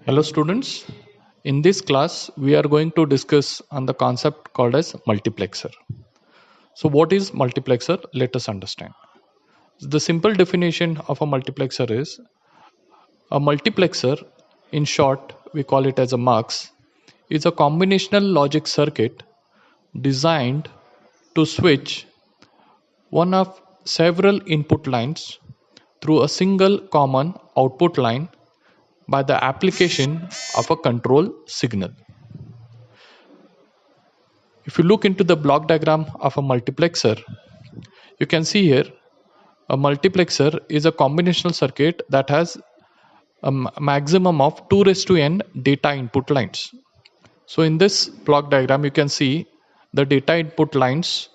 Hello students, in this class we are going to discuss on the concept called as multiplexer. So what is multiplexer? Let us understand. The simple definition of a multiplexer is a multiplexer, in short we call it as a MUX, is a combinational logic circuit designed to switch one of several input lines through a single common output line by the application of a control signal. If you look into the block diagram of a multiplexer, you can see here a multiplexer is a combinational circuit that has a maximum of 2 raised to n data input lines. So in this block diagram, you can see the data input lines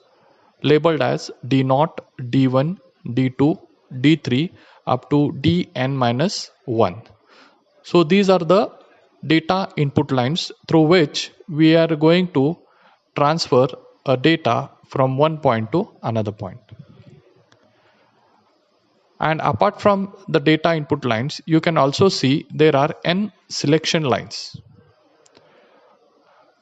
labeled as D0, D1, D2, D3 up to Dn minus 1. So these are the data input lines through which we are going to transfer a data from one point to another point. And apart from the data input lines, you can also see there are n selection lines.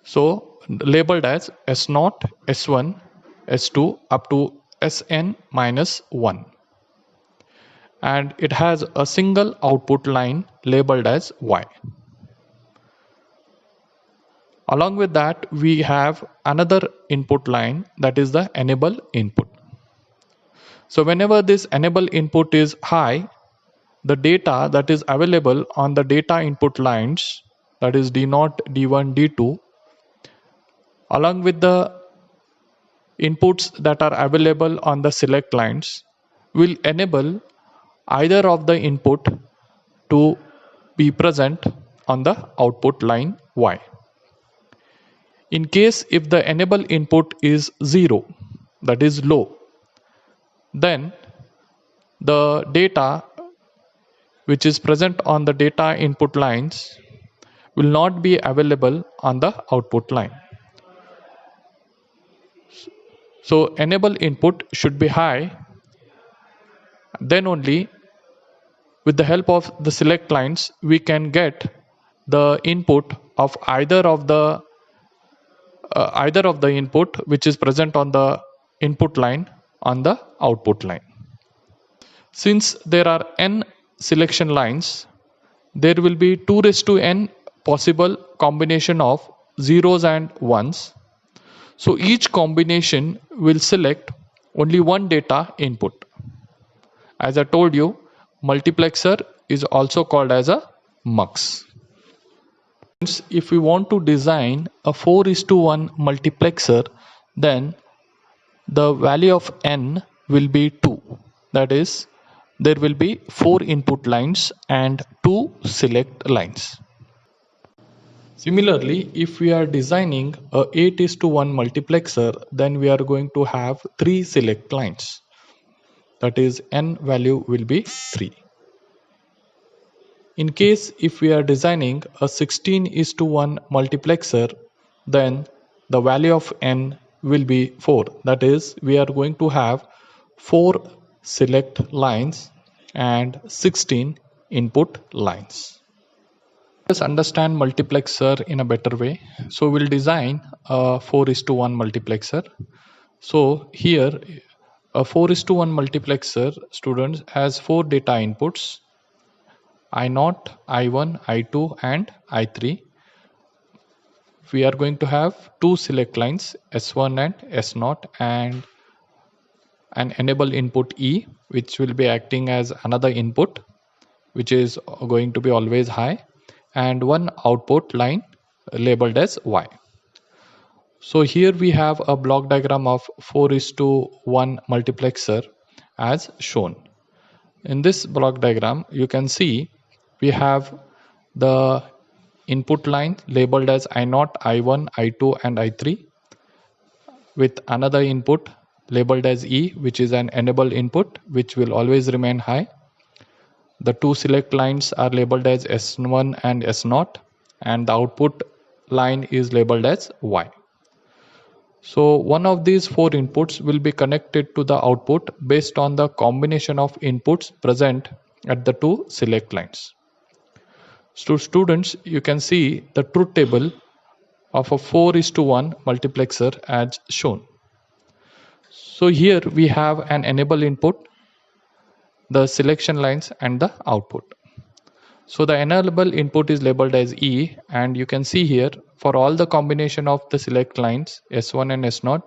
So labeled as S0, S1, S2 up to Sn minus 1. And it has a single output line labeled as Y. Along with that, we have another input line, that is the enable input. So whenever this enable input is high, the data that is available on the data input lines, that is D0, D1, D2, along with the inputs that are available on the select lines, will enable either of the input to be present on the output line Y. In case if the enable input is 0, that is low, then the data which is present on the data input lines will not be available on the output line. So enable input should be high, then only with the help of the select lines we can get the input of either of the input which is present on the input line on the output line. Since there are n selection lines, there will be 2 raised to n possible combination of zeros and ones. So each combination will select only one data input. As I told you, multiplexer is also called as a MUX. If we want to design a 4:1 multiplexer, then the value of n will be 2. That is, there will be 4 input lines and 2 select lines. Similarly, if we are designing a 8:1 multiplexer, then we are going to have 3 select lines. That is, n value will be 3. In case if we are designing a 16:1 multiplexer, then the value of n will be 4. That is, we are going to have 4 select lines and 16 input lines. Let us understand multiplexer in a better way. So we'll design a 4:1 multiplexer. So here a 4:1 multiplexer, students, has 4 data inputs: I0, I1, I2 and I3. We are going to have 2 select lines, S1 and S0, and an enable input E, which will be acting as another input, which is going to be always high, and one output line labeled as Y. So here we have a block diagram of 4:1 multiplexer as shown. In this block diagram, you can see we have the input line labeled as I0, I1, I2 and I3 with another input labeled as E, which is an enable input which will always remain high. The 2 select lines are labeled as S1 and S0, and the output line is labeled as Y. So one of these 4 inputs will be connected to the output based on the combination of inputs present at the 2 select lines. So students, you can see the truth table of a 4:1 multiplexer as shown. So here we have an enable input, the selection lines and the output. So the enable input is labeled as E, and you can see here for all the combination of the select lines S1 and S0,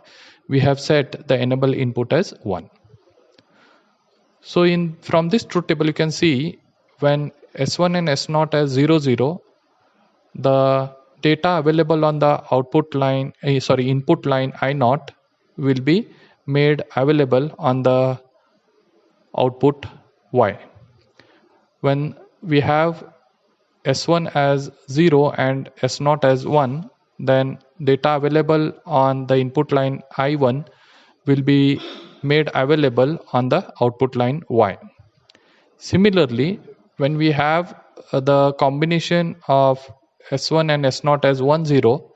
we have set the enable input as 1. So from this truth table you can see when S1 and S0 as 0 0, the data available on the output line input line I0 will be made available on the output Y. When we have S1 as 0 and S0 as 1, then data available on the input line I1 will be made available on the output line Y. Similarly, when we have the combination of S1 and S0 as 1 0,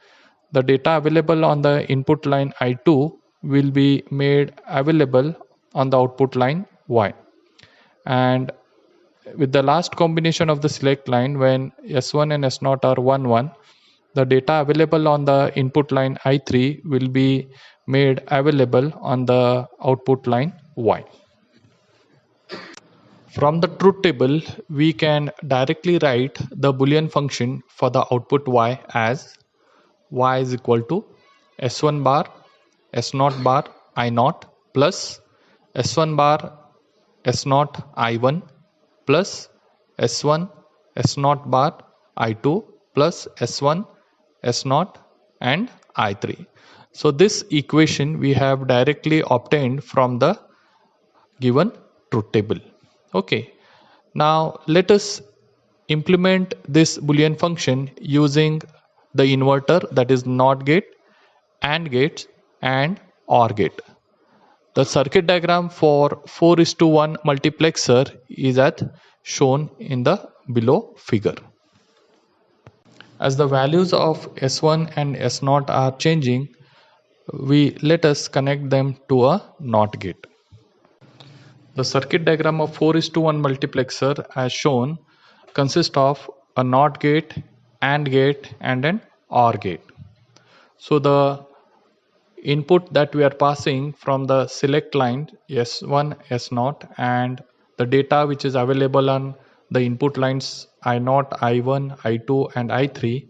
the data available on the input line I2 will be made available on the output line Y. And with the last combination of the select line, when S1 and S0 are 1 1, the data available on the input line I3 will be made available on the output line Y. From the truth table, we can directly write the Boolean function for the output Y as Y is equal to S1 bar S0 bar I0 plus S1 bar S0 I1 plus S1 S0 bar I2 plus S1 S0 and I3. So this equation we have directly obtained from the given truth table. Okay, now let us implement this Boolean function using the inverter, that is NOT gate, AND gates and OR gate. The circuit diagram for 4:1 multiplexer is as shown in the below figure. As the values of S1 and S0 are changing, let us connect them to a NOT gate. The circuit diagram of 4:1 multiplexer as shown consists of a NOT gate, AND gate and an OR gate. So the input that we are passing from the select line S1, S0 and the data which is available on the input lines I0, I1, I2 and I3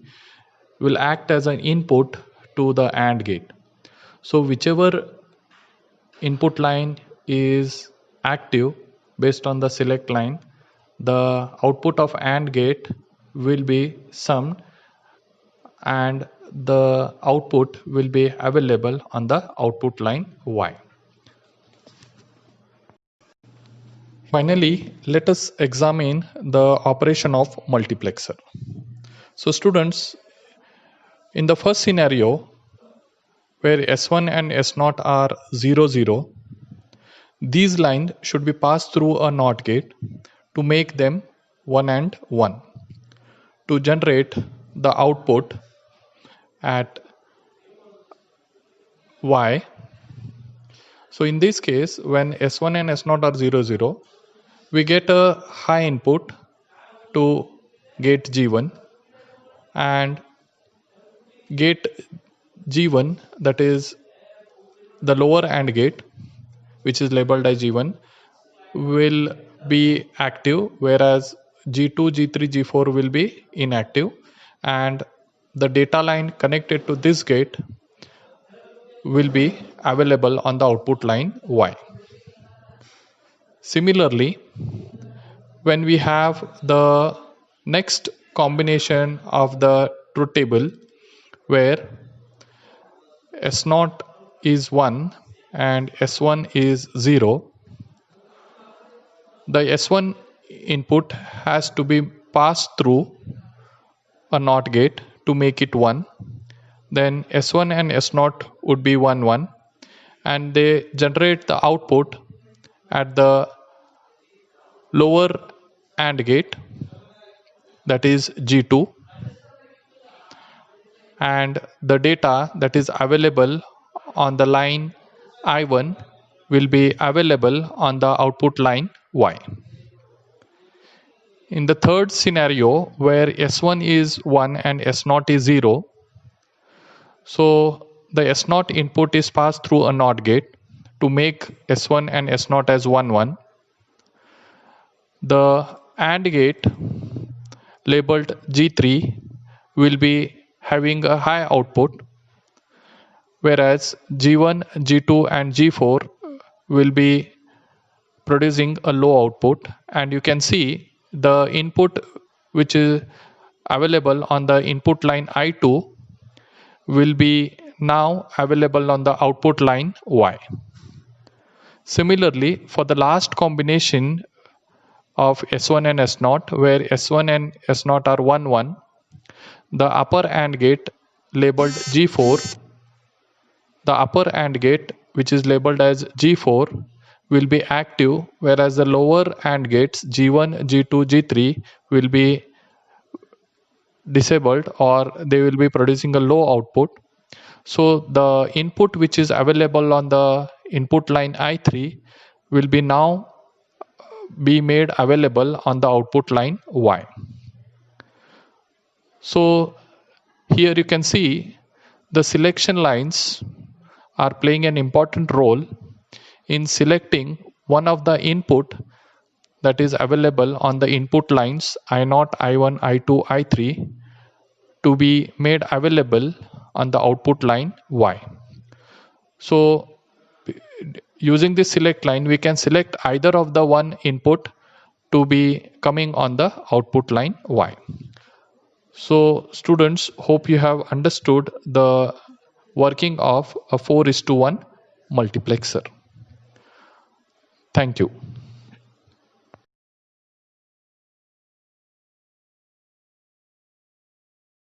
will act as an input to the AND gate. So whichever input line is active based on the select line, the output of AND gate will be summed and the output will be available on the output line Y. Finally, let us examine the operation of multiplexer. So students, in the first scenario where S1 and S0 are 0 0, these lines should be passed through a NOT gate to make them 1 and 1 to generate the output at Y. So in this case, when S1 and S0 are 0 0, we get a high input to gate G1, and gate G1, that is the lower AND gate which is labeled as G1, will be active, whereas G2, G3, G4 will be inactive, and the data line connected to this gate will be available on the output line Y. Similarly, when we have the next combination of the truth table where S0 is 1 and S1 is 0, the S1 input has to be passed through a NOT gate to make it 1. Then S1 and S0 would be 1 1 and they generate the output at the lower AND gate, that is G2, and the data that is available on the line I1 will be available on the output line Y. In the third scenario where S1 is 1 and S0 is 0, so the S0 input is passed through a NOT gate to make S1 and S0 as 1 1. The AND gate labeled G3 will be having a high output, whereas G1, G2 and G4 will be producing a low output. And you can see the input which is available on the input line I2 will be now available on the output line Y. Similarly, for the last combination of S1 and S0, where S1 and S0 are 1 1, the upper AND gate labeled G4, the upper AND gate which is labeled as G4 will be active, whereas the lower AND gates G1, G2, G3 will be disabled, or they will be producing a low output. So the input which is available on the input line I3 will be now be made available on the output line Y. So here you can see the selection lines are playing an important role in selecting one of the input that is available on the input lines I0, I1, I2, I3 to be made available on the output line Y. So using this select line, we can select either of the one input to be coming on the output line Y. So students, hope you have understood the working of a 4:1 multiplexer. Thank you.